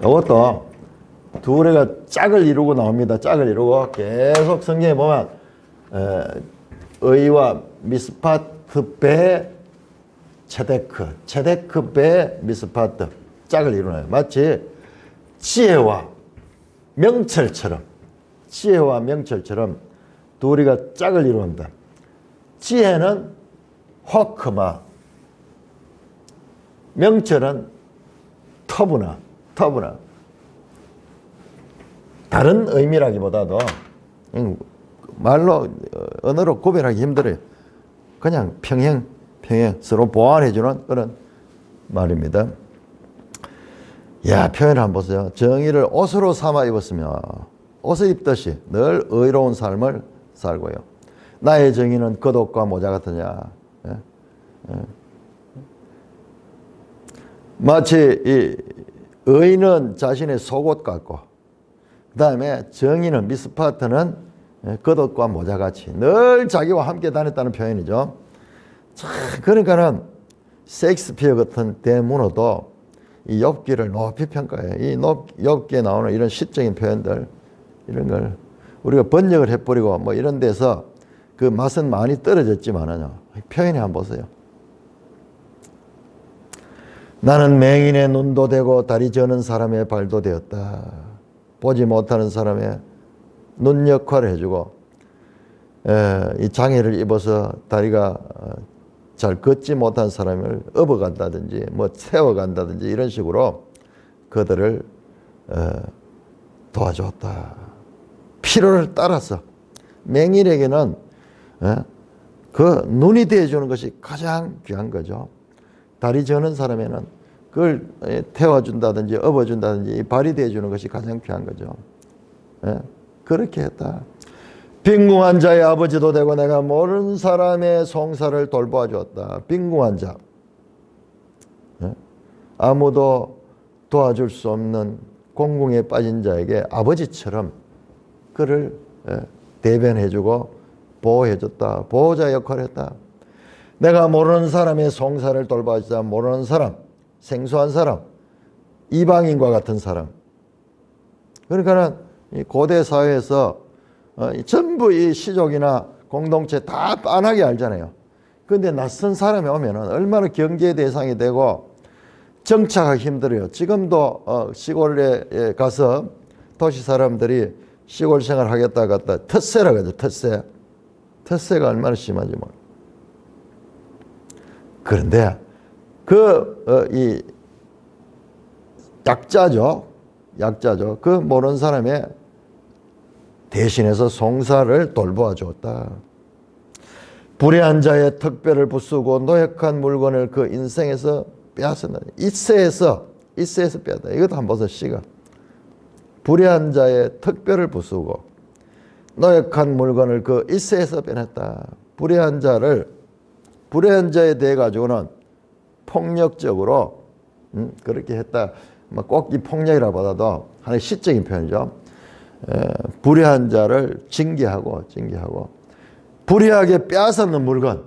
이것도 두 개가 짝을 이루고 나옵니다. 짝을 이루고 계속 성경에 보면 의와 미스파트 배 체데크 배 미스파트 짝을 이루나요. 마치 지혜와 명철처럼 둘이가 짝을 이루는다. 지혜는 호크마, 명철은 터부나. 다른 의미라기보다도 말로 언어로 구별하기 힘들어요. 그냥 평행 서로 보완해주는 그런 말입니다. 야, 표현을 한번 보세요. 정의를 옷으로 삼아 입었으며 옷을 입듯이 늘 의로운 삶을 살고요. 나의 정의는 겉옷과 모자 같으냐. 마치 이 의는 자신의 속옷 같고 그 다음에 정의는 미스파트는 겉옷과 모자같이 늘 자기와 함께 다녔다는 표현이죠. 자, 그러니까는 셰익스피어 같은 대문호도 이 욥기를 높이 평가해요. 이 욥기에 나오는 이런 시적인 표현들, 이런 걸 우리가 번역을 해버리고 뭐 이런 데서 그 맛은 많이 떨어졌지만은요, 표현이 한번 보세요. 나는 맹인의 눈도 되고 다리 저는 사람의 발도 되었다. 보지 못하는 사람의 눈 역할을 해주고, 이 장애를 입어서 다리가 잘 걷지 못한 사람을 업어간다든지 뭐 세워간다든지 이런 식으로 그들을 도와줬다. 필요를 따라서 맹인에게는 그 눈이 되어주는 것이 가장 귀한 거죠. 다리 저는 사람에는 그걸 태워준다든지 업어준다든지 발이 되어주는 것이 가장 귀한 거죠. 그렇게 했다. 빈궁한 자의 아버지도 되고 내가 모르는 사람의 송사를 돌보아 주었다. 빈궁한 자, 아무도 도와줄 수 없는 공궁에 빠진 자에게 아버지처럼 그를 대변해주고 보호해줬다. 보호자 역할을 했다. 내가 모르는 사람의 송사를 돌보아 주자. 모르는 사람, 생소한 사람, 이방인과 같은 사람. 그러니까는 고대 사회에서 전부 이 시족이나 공동체 다 빤하게 알잖아요. 그런데 낯선 사람이 오면은 얼마나 경계 대상이 되고 정착하기 힘들어요. 지금도 시골에 가서 도시 사람들이 시골 생활 하겠다 갔다 텃세라고 하죠. 텃세. 텃세가 얼마나 심하지 뭐. 그런데 이 약자죠. 그 모르는 사람의 대신해서 송사를 돌보아 주었다. 불의한 자의 특별을 부수고 노획한 물건을 그 인생에서 빼앗았다. 이세에서 빼앗다. 이것도 한번 보세요. 시가. 불의한 자의 특별을 부수고 노획한 물건을 그 이세에서 빼냈다. 불의한 자에 대해 가지고는 폭력적으로 그렇게 했다. 꼭 이 폭력이라 보다도 하나의 시적인 표현이죠. 불의한 자를 징계하고 불의하게 빼앗았는 물건,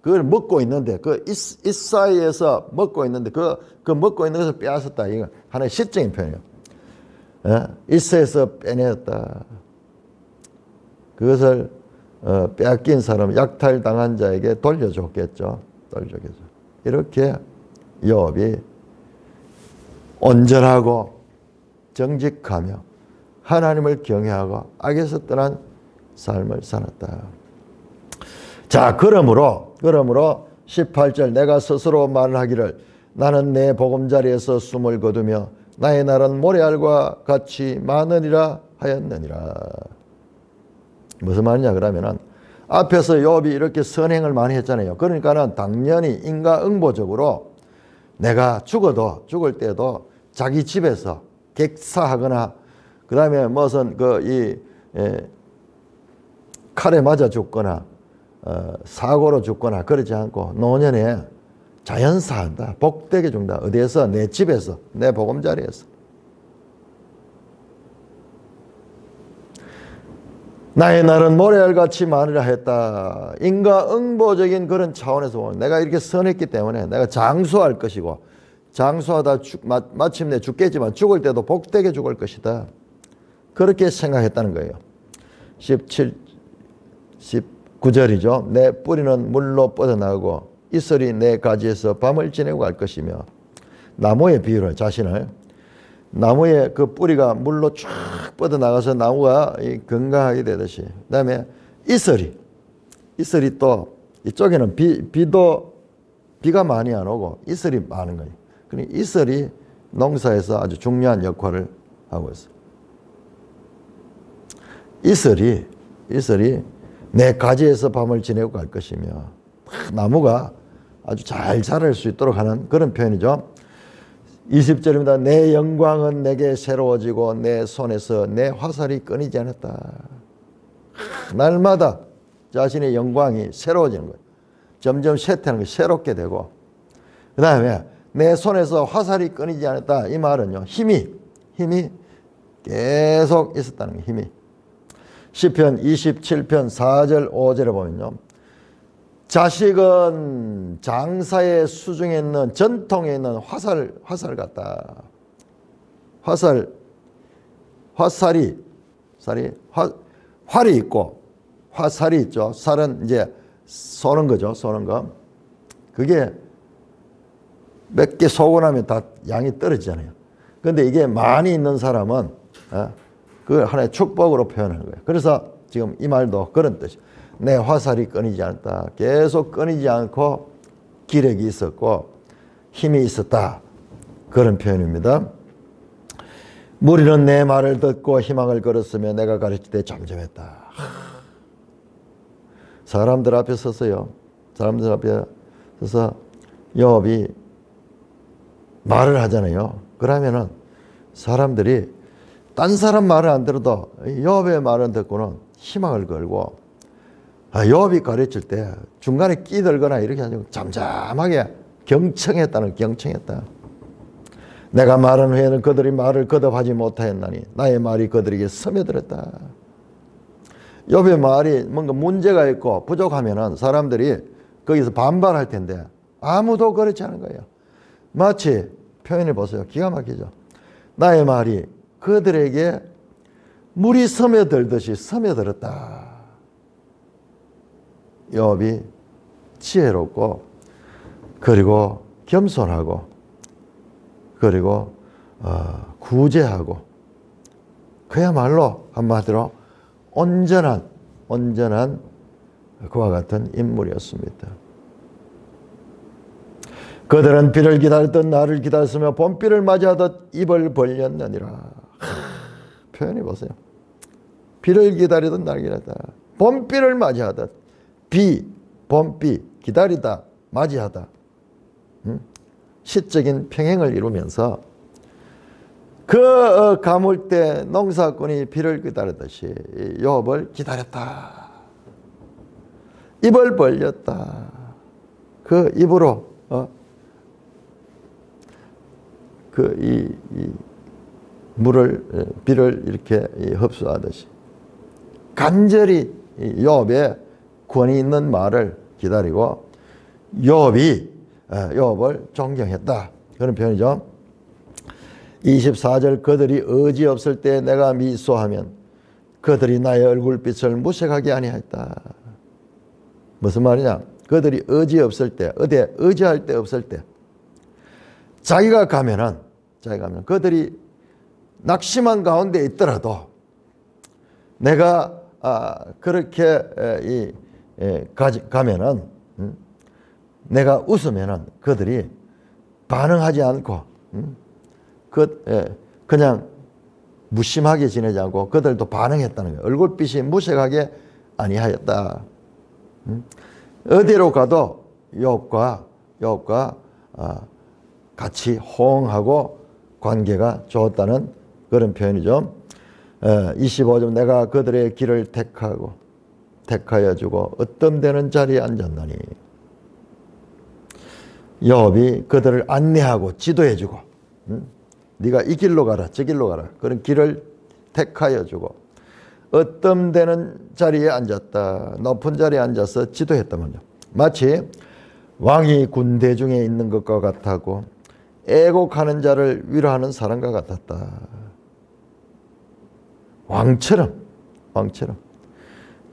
그걸 먹고 있는데 이 사이에서 먹고 있는데 그 먹고 있는 것을 빼앗았다. 이거 하나의 시적인 표현이에요. 일세에서 빼내었다. 그것을 빼앗긴 사람, 약탈당한 자에게 돌려줬겠죠. 이렇게 욥이 온전하고 정직하며 하나님을 경외하고 악에서 떠난 삶을 살았다. 자, 그러므로 18절 내가 스스로 말하기를 나는 내 보금자리에서 숨을 거두며 나의 날은 모래알과 같이 많으리라 하였느니라. 무슨 말이냐 그러면은 앞에서 욥이 이렇게 선행을 많이 했잖아요. 그러니까는 당연히 인과응보적으로 내가 죽을 때도 자기 집에서 객사하거나 그 다음에 무슨 칼에 맞아 죽거나 사고로 죽거나 그러지 않고 노년에 자연사한다. 복되게 죽는다. 어디에서? 내 집에서, 내 보금자리에서. 나의 날은 모래알같이 많으라 했다. 인과응보적인 그런 차원에서 보면 내가 이렇게 선했기 때문에 내가 장수할 것이고 장수하다 마침내 죽겠지만 죽을 때도 복되게 죽을 것이다. 그렇게 생각했다는 거예요. 19절이죠. 내 뿌리는 물로 뻗어나가고 이슬이 내 가지에서 밤을 지내고 갈 것이며, 나무의 비유를 자신을 나무의 그 뿌리가 물로 쫙 뻗어나가서 나무가 건강하게 되듯이, 그 다음에 이슬이 또 이쪽에는 비가 많이 안 오고 이슬이 많은 거예요. 그러니까 이슬이 농사에서 아주 중요한 역할을 하고 있어요. 이슬이 내 가지에서 밤을 지내고 갈 것이며, 나무가 아주 잘 자랄 수 있도록 하는 그런 표현이죠. 20절입니다. 내 영광은 내게 새로워지고 내 손에서 내 화살이 끊이지 않았다. 날마다 자신의 영광이 새로워지는 거예요. 점점 쇠퇴하는 거예요. 새롭게 되고, 그 다음에 내 손에서 화살이 끊이지 않았다. 이 말은요, 힘이 계속 있었다는 거예요. 힘이. 시편 27편 4절 5절에 보면요, 자식은 장사의 수중에 있는 전통에 있는 화살 같다. 활이 있고 화살이 있죠. 살은 이제 쏘는 거죠. 쏘는 거. 그게 몇 개 쏘고 나면 다 양이 떨어지잖아요. 그런데 이게 많이 있는 사람은 그걸 하나의 축복으로 표현하는 거예요. 그래서 지금 이 말도 그런 뜻이에요. 내 화살이 끊이지 않았다. 계속 끊이지 않고 기력이 있었고 힘이 있었다. 그런 표현입니다. 무리는 내 말을 듣고 희망을 걸었으며 내가 가르칠 때 잠잠했다. 사람들 앞에 서서요. 사람들 앞에 서서 요압이 말을 하잖아요. 그러면은 사람들이 딴 사람 말을 안 들어도 요압의 말을 듣고는 희망을 걸고, 요압이 가르칠 때 중간에 끼들거나 이렇게 하지 잠잠하게 경청했다. 내가 말한 후에는 그들이 말을 거듭하지 못하였나니 나의 말이 그들에게 스며들었다. 요압의 말이 뭔가 문제가 있고 부족하면은 사람들이 거기서 반발할 텐데 아무도 그렇지 않은 거예요. 마치 표현해 보세요. 기가 막히죠. 나의 말이 그들에게 물이 스며들듯이 스며들었다. 요압이 지혜롭고 그리고 겸손하고 그리고 구제하고 그야말로 한마디로 온전한 그와 같은 인물이었습니다. 그들은 비를 기다렸던 나를 기다렸으며 봄비를 맞이하듯 입을 벌렸느니라. 표현해 보세요. 비를 기다리던 나를 기다렸다. 봄비를 맞이하듯 봄비 기다리다 맞이하다. 시적인 평행을 이루면서 그 가물 때 농사꾼이 비를 기다리듯이 요압을 기다렸다. 입을 벌렸다. 그 입으로 비를 이렇게 흡수하듯이 간절히 요압의 권위 있는 말을 기다리고 요압을 존경했다. 그런 표현이죠. 24절 그들이 의지 없을 때 내가 미소하면 그들이 나의 얼굴빛을 무색하게 아니하였다. 무슨 말이냐? 그들이 의지 없을 때, 어디에 의지할 데 없을 때 자기가 가면 그들이 낙심한 가운데 있더라도 내가 그렇게 가면은 내가 웃으면은 그들이 반응하지 않고 그냥 무심하게 지내지 않고 그들도 반응했다는 거예요. 얼굴빛이 무색하게 아니하였다. 어디로 가도 요압과 같이 호응하고 관계가 좋았다는 그런 표현이죠. 25절 내가 그들의 길을 택하여 주고 어뜸되는 자리에 앉았나니. 요압이 그들을 안내하고 지도해 주고 네가 이 길로 가라 저 길로 가라 그런 길을 택하여 주고 어뜸되는 자리에 앉았다. 높은 자리에 앉아서 지도했다면요. 마치 왕이 군대 중에 있는 것과 같았고 애곡하는 자를 위로하는 사람과 같았다. 왕처럼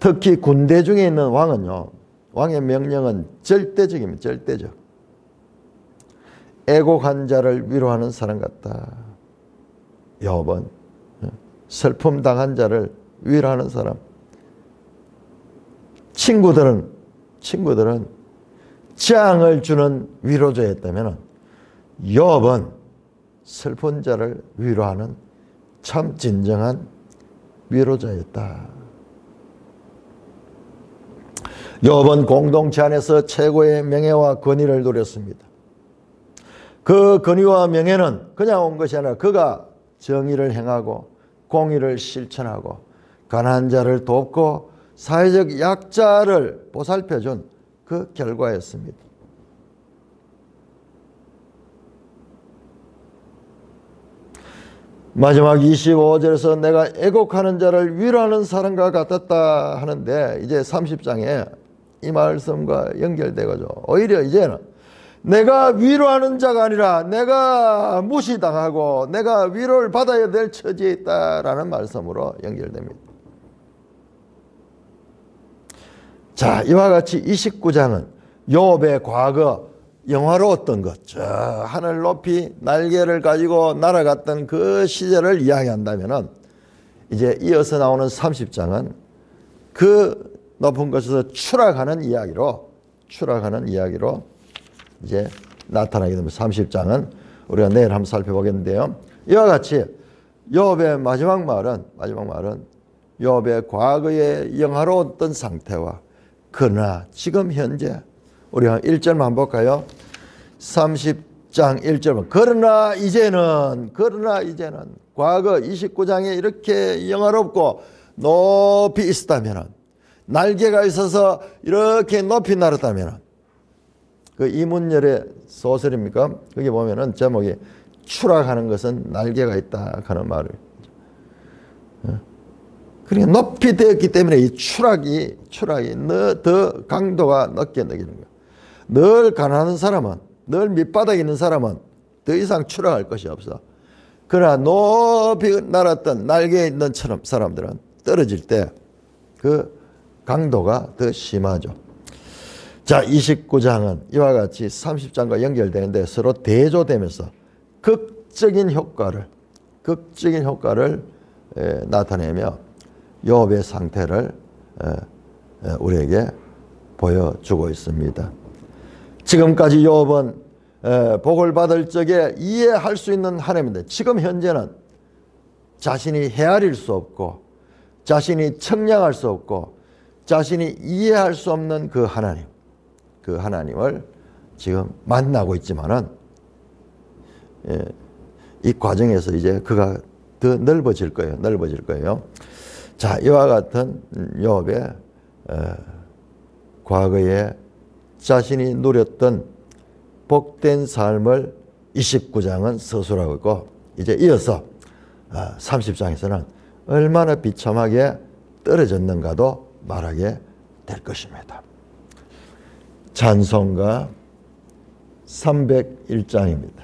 특히 군대 중에 있는 왕은요. 왕의 명령은 절대적입니다. 절대적. 애곡한 자를 위로하는 사람 같다. 요압은 슬픔 당한 자를 위로하는 사람. 친구들은 재앙을 주는 위로자였다면 요압은 슬픈 자를 위로하는 참 진정한 위로자였다. 요압은 공동체 안에서 최고의 명예와 권위를 누렸습니다. 그 권위와 명예는 그냥 온 것이 아니라 그가 정의를 행하고 공의를 실천하고 가난한 자를 돕고 사회적 약자를 보살펴준 그 결과였습니다. 마지막 25절에서 내가 애곡하는 자를 위로하는 사람과 같았다 하는데 이제 30장에 이 말씀과 연결되고 오히려 이제는 내가 위로하는 자가 아니라 내가 무시당하고 내가 위로를 받아야 될 처지에 있다라는 말씀으로 연결됩니다. 자, 이와 같이 29장은 욥의 과거 영화로웠던 것, 저 하늘 높이 날개를 가지고 날아갔던 그 시절을 이야기한다면은 이제 이어서 나오는 30장은 그 높은 곳에서 추락하는 이야기로 이제 나타나게 됩니다. 30장은 우리가 내일 한번 살펴보겠는데요. 이와 같이 욥의 마지막 말은 욥의 과거의 영화로웠던 상태와 그러나 지금 현재 우리가 1절만 한번 볼까요? 30장 1절 그러나 이제는 과거 29장에 이렇게 영화롭고 높이 있었다면 날개가 있어서 이렇게 높이 날았다면 그 이문열의 소설입니까? 거기 보면은 제목이 추락하는 것은 날개가 있다 하는 말을. 그러니까 높이 되었기 때문에 이 추락이 더 강도가 높게 느끼는 거예요. 늘 가난한 사람은, 늘 밑바닥에 있는 사람은 더 이상 추락할 것이 없어. 그러나 높이 날았던 날개에 있는 사람들은 떨어질 때 그 강도가 더 심하죠. 자, 29장은 이와 같이 30장과 연결되는데 서로 대조되면서 극적인 효과를 나타내며 욥의 상태를 우리에게 보여주고 있습니다. 지금까지 욥은 복을 받을 적에 이해할 수 있는 하나님인데 지금 현재는 자신이 헤아릴 수 없고 자신이 청량할 수 없고 자신이 이해할 수 없는 그 하나님을 지금 만나고 있지만은 이 과정에서 이제 그가 더 넓어질 거예요. 자, 이와 같은 욥의 과거에 자신이 누렸던 복된 삶을 29장은 서술하고 있고 이제 이어서 30장에서는 얼마나 비참하게 떨어졌는가도 말하게 될 것입니다. 찬송가 301장입니다.